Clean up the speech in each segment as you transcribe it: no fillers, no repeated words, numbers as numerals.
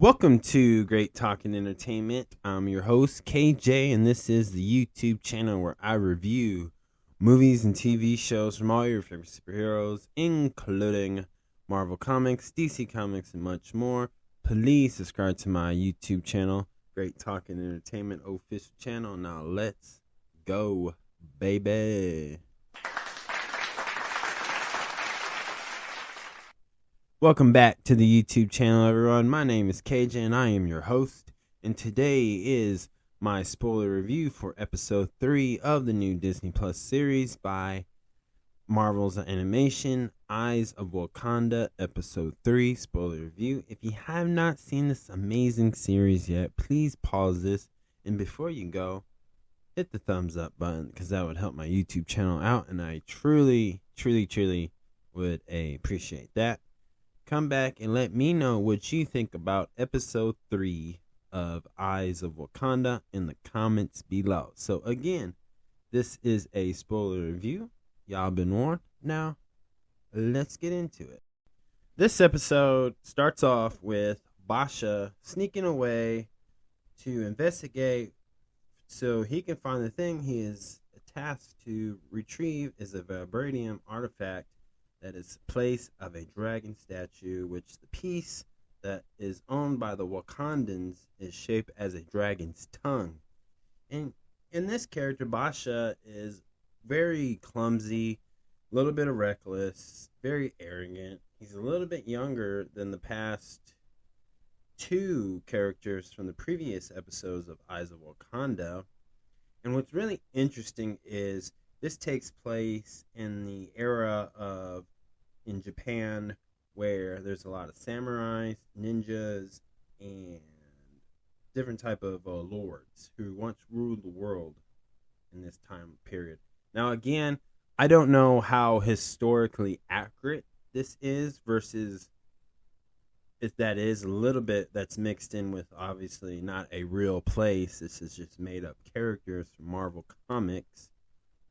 Welcome to Great Talking Entertainment. I'm your host, KJ, and this is the YouTube channel where I review movies and TV shows from all your favorite superheroes, including Marvel Comics, DC Comics, and much more. Please subscribe to my YouTube channel, Great Talking Entertainment official channel. Now let's go, baby. Welcome back to the YouTube channel, everyone. My name is KJ and I am your host. And today is my spoiler review for episode 3 of the new Disney Plus series by Marvel's animation, Eyes of Wakanda, episode 3, spoiler review. If you have not seen this amazing series yet, please pause this. And before you go, hit the thumbs up button because that would help my YouTube channel out. And I truly would appreciate that. Come back and let me know what you think about episode 3 of Eyes of Wakanda in the comments below. So again, this is a spoiler review. Y'all been warned. Now, let's get into it. This episode starts off with Basha sneaking away to investigate so he can find the thing he is tasked to retrieve is a vibranium artifact that is place of a dragon statue, which the piece that is owned by the Wakandans is shaped as a dragon's tongue. And in this character, Basha is very clumsy, a little bit of reckless, very arrogant. He's a little bit younger than the past two characters from the previous episodes of Eyes of Wakanda. And what's really interesting is this takes place in the era of in Japan, where there's a lot of samurais, ninjas, and different type of lords who once ruled the world in this time period. Now, again, I don't know how historically accurate this is versus if that is a little bit that's mixed in with obviously not a real place. This is just made up characters from Marvel Comics.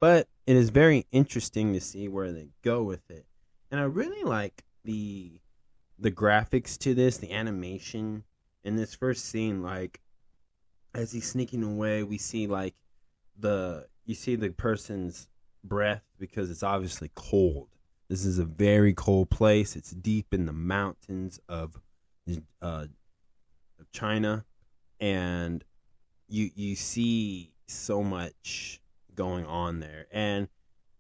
But it is very interesting to see where they go with it. And I really like the graphics to this, the animation in this first scene. Like as he's sneaking away, we see like you see the person's breath because it's obviously cold. This is a very cold place. It's deep in the mountains of China, and you see so much going on there, and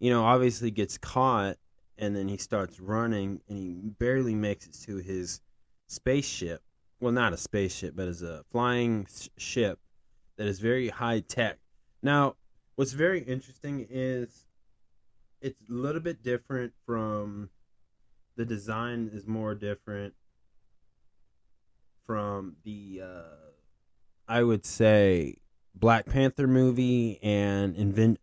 obviously gets caught. And then he starts running, and he barely makes it to his spaceship. Well, not a spaceship, but as a flying ship that is very high tech. Now, what's very interesting is it's a little bit different from the design is more different from the I would say Black Panther movie and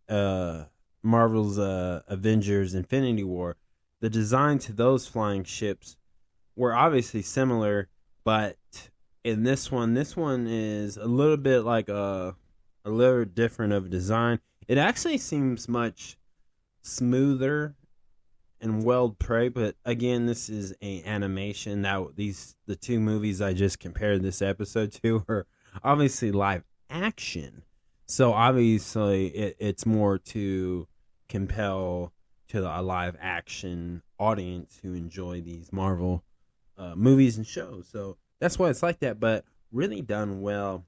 Marvel's Avengers Infinity War. The design to those flying ships were obviously similar, but in this one is a little bit like a little different of design. It actually seems much smoother and well prey, but again, this is an animation. Now, the two movies I just compared this episode to are obviously live action, so obviously it's more to compel to a live action audience who enjoy these Marvel movies and shows. So that's why it's like that, but really done well.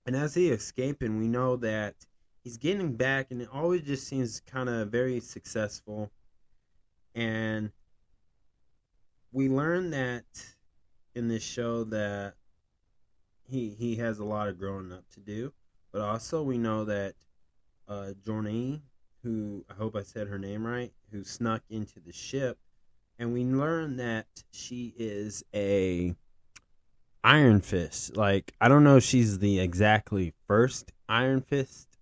And as he escaping, we know that he's getting back, and it always just seems kind of very successful. And we learn that in this show that he has a lot of growing up to do, but also we know that Journey, who I hope I said her name right, who snuck into the ship, and we learn that she is a Iron Fist. Like, I don't know if she's the exactly first Iron Fist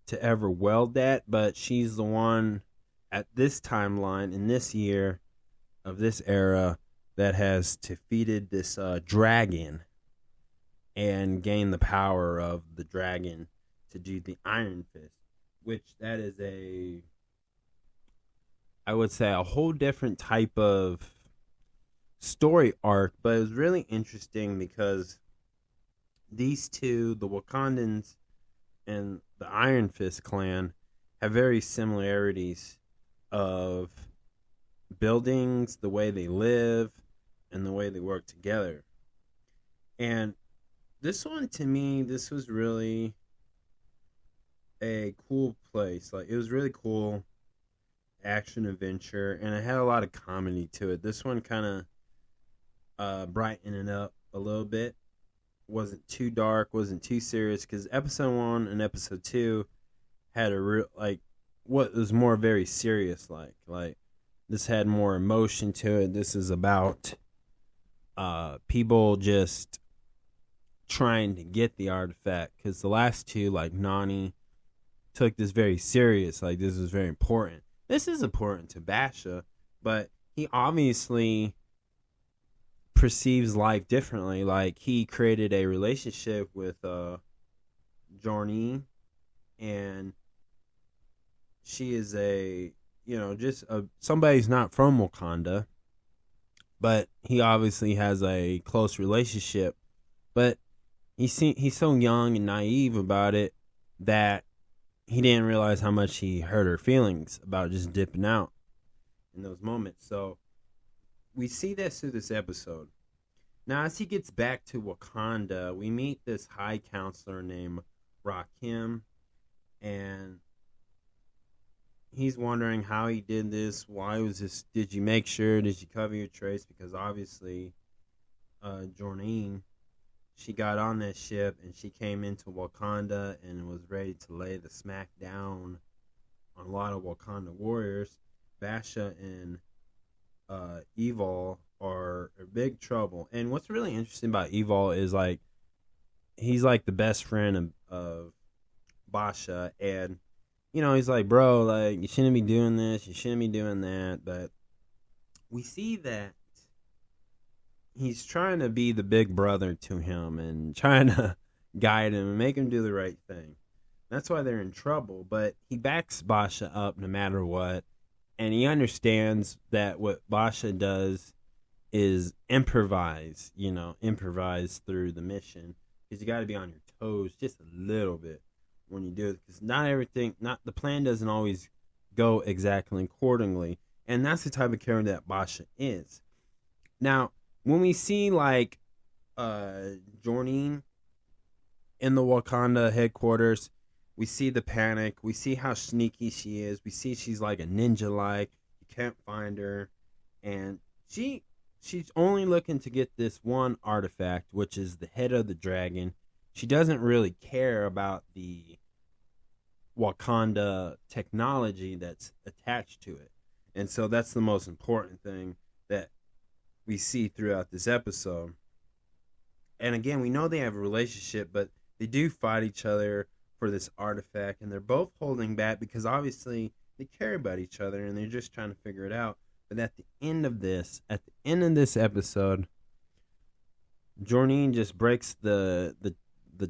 to ever weld that, but she's the one at this timeline in this year of this era that has defeated this dragon and gained the power of the dragon to do the Iron Fist, which that is I would say a whole different type of story arc, but it was really interesting because these two, the Wakandans and the Iron Fist clan, have very similarities of buildings, the way they live, and the way they work together. And this one, to me, this was really a cool place. Like, it was really cool action adventure, and it had a lot of comedy to it. This one kind of brightened it up a little bit. Wasn't too dark, wasn't too serious, because episode 1 and episode 2 had a real, like, what was more very serious, like this had more emotion to it. This is about people just trying to get the artifact, because the last two, like Nani, took this very serious, like this is very important. This is important to Basha, but he obviously perceives life differently. Like, he created a relationship with Jorni, and she is just somebody's not from Wakanda, but he obviously has a close relationship. But he's so young and naive about it that he didn't realize how much he hurt her feelings about just dipping out in those moments. So we see this through this episode. Now, as he gets back to Wakanda, we meet this high counselor named Rakim, and he's wondering how he did this. Why was this? Did you make sure? Did you cover your trace? Because obviously, Jorneen, she got on that ship and she came into Wakanda and was ready to lay the smack down on a lot of Wakanda warriors. Basha and Evil are in big trouble. And what's really interesting about Evil is, like, he's like the best friend of Basha, and he's like, bro, like, you shouldn't be doing this, you shouldn't be doing that. But we see that he's trying to be the big brother to him and trying to guide him and make him do the right thing. That's why they're in trouble. But he backs Basha up no matter what. And he understands that what Basha does is improvise through the mission. Because you got to be on your toes just a little bit when you do it. Because the plan doesn't always go exactly accordingly. And that's the type of character that Basha is. Now, when we see, like, Jorneen in the Wakanda headquarters, we see the panic. We see how sneaky she is. We see she's like a ninja-like. You can't find her. And she's only looking to get this one artifact, which is the head of the dragon. She doesn't really care about the Wakanda technology that's attached to it. And so that's the most important thing that we see throughout this episode. And again, we know they have a relationship, but they do fight each other for this artifact, and they're both holding back because obviously they care about each other and they're just trying to figure it out. But at the end of this episode, Jorneen just breaks the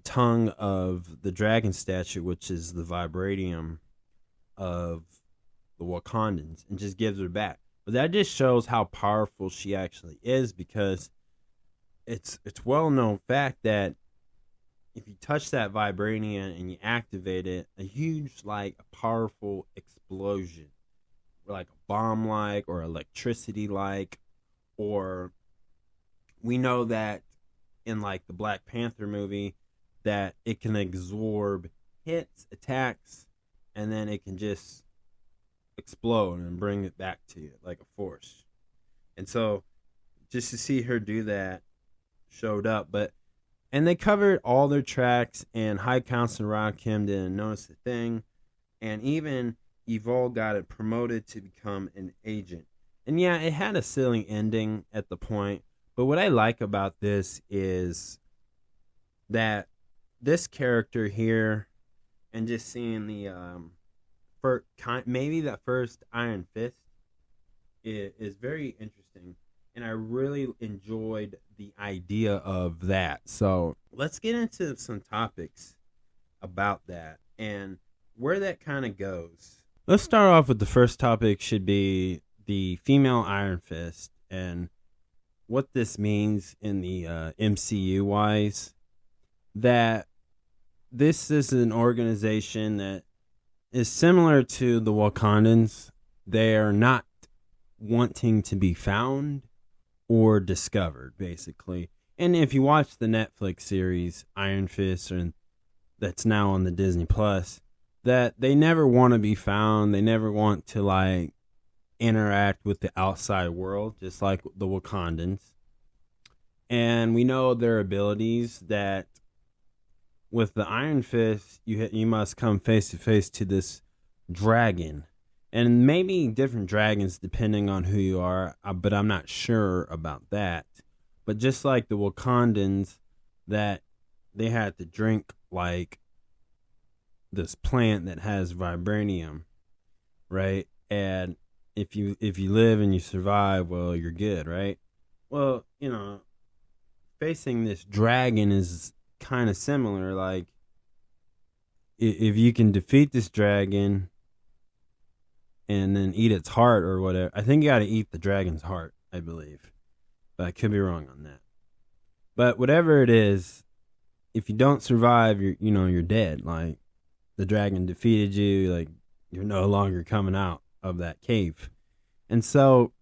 tongue of the dragon statue, which is the vibranium of the Wakandans, and just gives her back. But that just shows how powerful she actually is, because it's well known fact that if you touch that vibranium and you activate it, a huge, like, a powerful explosion, like a bomb-like or electricity-like, or we know that in, like, the Black Panther movie, that it can absorb hits, attacks, and then it can just explode and bring it back to you like a force. And so just to see her do that showed up. And they covered all their tracks, and High Counselor Rakim didn't notice a thing. And even Evol got it promoted to become an agent. And yeah, it had a silly ending at the point. But what I like about this is that this character here, and just seeing the maybe that first Iron Fist is very interesting. And I really enjoyed the idea of that. So let's get into some topics about that and where that kind of goes. Let's start off with the first topic should be the female Iron Fist. And what this means in the MCU wise, that this is an organization that is similar to the Wakandans. They are not wanting to be found or discovered, basically. And if you watch the Netflix series Iron Fist, or that's now on the Disney Plus, that they never want to be found. They never want to like interact with the outside world, just like the Wakandans. And we know their abilities, that with the Iron Fist, you must come face to face to this dragon, and maybe different dragons depending on who you are, but I'm not sure about that. But just like the Wakandans, that they had to drink like this plant that has vibranium, right? And if you live and you survive, well, you're good, right? Well, facing this dragon is kind of similar. Like, if you can defeat this dragon and then eat its heart or whatever, I think you got to eat the dragon's heart, I believe, but I could be wrong on that. But whatever it is, if you don't survive, you're dead. Like, the dragon defeated you, like, you're no longer coming out of that cave. And so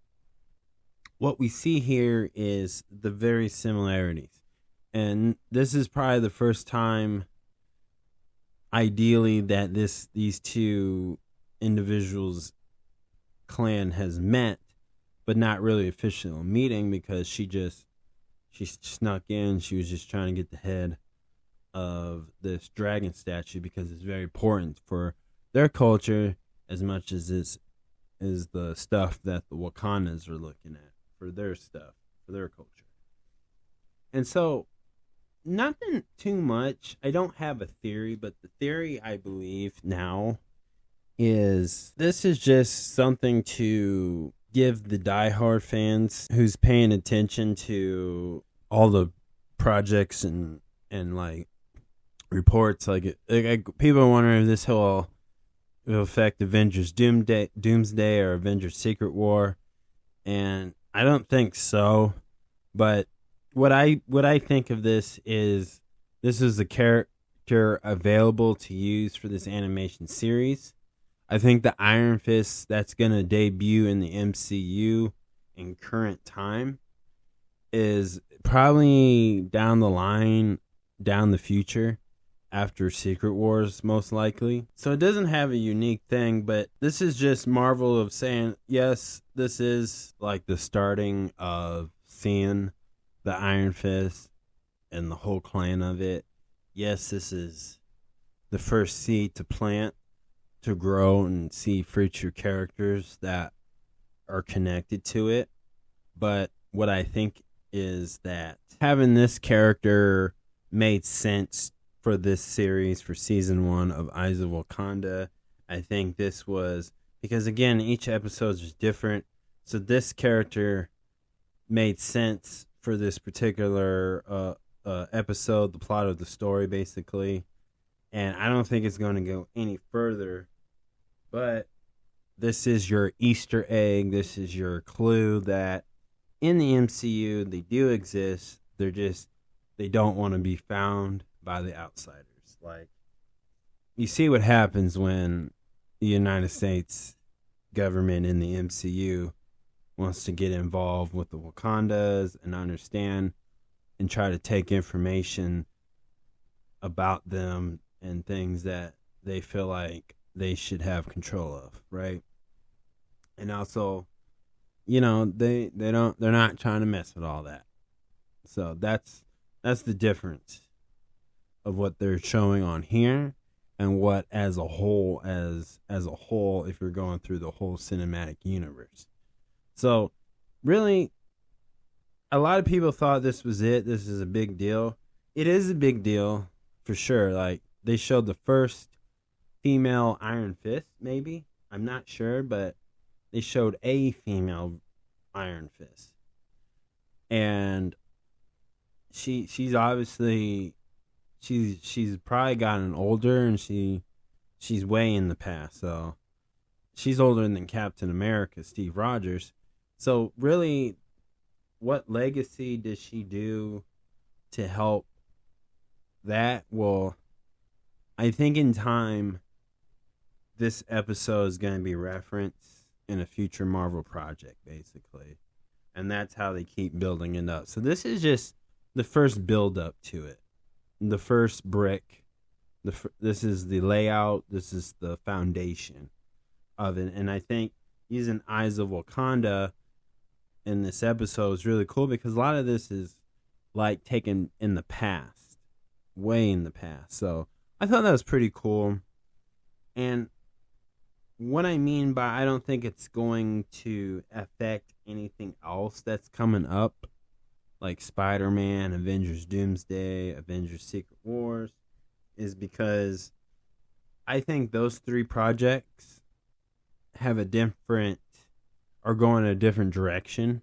what we see here is the very similarities. And this is probably the first time, ideally, that these two individuals' clan has met, but not really official meeting, because she snuck in. She was just trying to get the head of this dragon statue, because it's very important for their culture as much as is the stuff that the Wakandas are looking at for their stuff, for their culture. And so, nothing too much. I don't have a theory, but the theory I believe now is this is just something to give the diehard fans who's paying attention to all the projects and like reports, like people are wondering if this will affect Avengers Doomsday or Avengers Secret War, and I don't think so. But what I think of this is a character available to use for this animation series. I think the Iron Fist that's going to debut in the MCU in current time is probably down the future, after Secret Wars, most likely. So it doesn't have a unique thing, but this is just Marvel of saying, yes, this is like the starting of seeing the Iron Fist and the whole clan of it. Yes, this is the first seed to plant, to grow and see future characters that are connected to it. But what I think is that having this character made sense for this series, for season 1 of Eyes of Wakanda. I think this was because, again, each episode is different, so this character made sense for this particular episode, the plot of the story, basically. And I don't think it's going to go any further, but this is your Easter egg. This is your clue that in the MCU they do exist. They don't want to be found by the outsiders. Like, you see what happens when the United States government in the MCU wants to get involved with the Wakandas and understand and try to take information about them and things that they feel like they should have control of, right? And also, they're not trying to mess with all that. So that's the difference of what they're showing on here, and what as a whole, if you're going through the whole cinematic universe. So really, a lot of people thought this was it. This is a big deal. It is a big deal for sure. Like, they showed the first female Iron Fist, maybe. I'm not sure, but they showed a female Iron Fist. And she's obviously she's probably gotten older, and she's way in the past. So she's older than Captain America, Steve Rogers. So really, what legacy does she do to help that? Well, I think in time, this episode is going to be referenced in a future Marvel project, basically. And that's how they keep building it up. So this is just the first build up to it. The first brick. This is the layout. This is the foundation of it. And I think using Eyes of Wakanda in this episode is really cool because a lot of this is like taken in the past, way in the past. So I thought that was pretty cool. And what I mean by I don't think it's going to affect anything else that's coming up, like Spider-Man, Avengers Doomsday, Avengers Secret Wars, is because I think those three projects have are going in a different direction,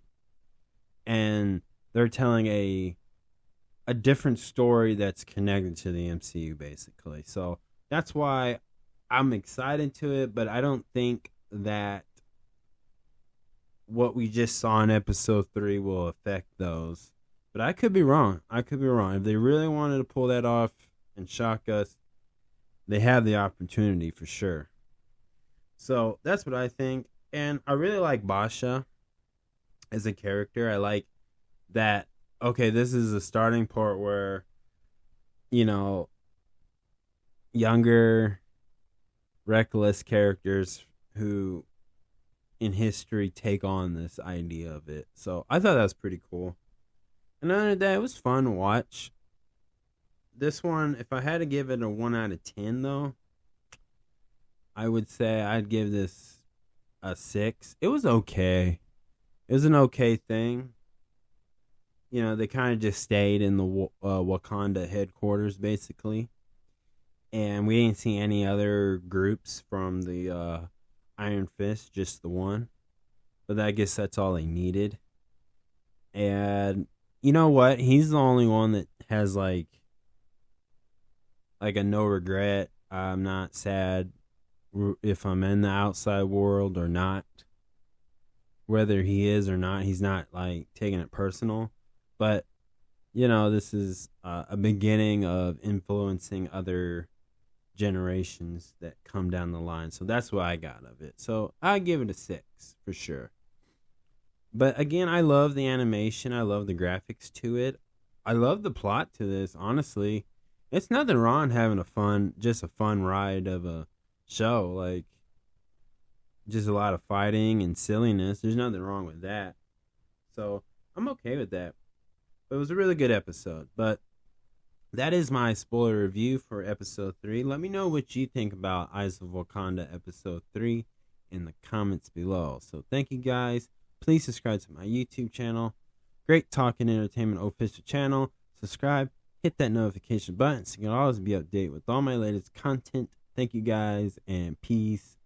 and they're telling a different story that's connected to the MCU, basically. So that's why I'm excited to it, but I don't think that what we just saw in episode 3 will affect those. But I could be wrong. If they really wanted to pull that off and shock us, they have the opportunity for sure. So that's what I think. And I really like Basha as a character. I like that, okay, this is a starting point where, younger, reckless characters who in history take on this idea of it. So I thought that was pretty cool. And other than that, it was fun to watch. This one, if I had to give it a 1 out of 10 though, I would say I'd give this a 6. It was okay. It was an okay thing. They kind of just stayed in the Wakanda headquarters, basically. And we didn't see any other groups from the Iron Fist, just the one. But I guess that's all they needed. And you know what? He's the only one that has like a no regret. I'm not sad if I'm in the outside world or not. Whether he is or not, he's not like taking it personal. But this is a beginning of influencing other generations that come down the line. So that's what I got of it. So I give it a 6 for sure. But again, I love the animation. I love the graphics to it. I love the plot to this. Honestly, it's nothing wrong having a fun ride of a show. Like, just a lot of fighting and silliness. There's nothing wrong with that. So I'm okay with that. But it was a really good episode. But that is my spoiler review for episode 3. Let me know what you think about Eyes of Wakanda episode 3 in the comments below. So thank you guys. Please subscribe to my YouTube channel. Great Talking Entertainment official channel. Subscribe. Hit that notification button so you can always be updated with all my latest content. Thank you guys and peace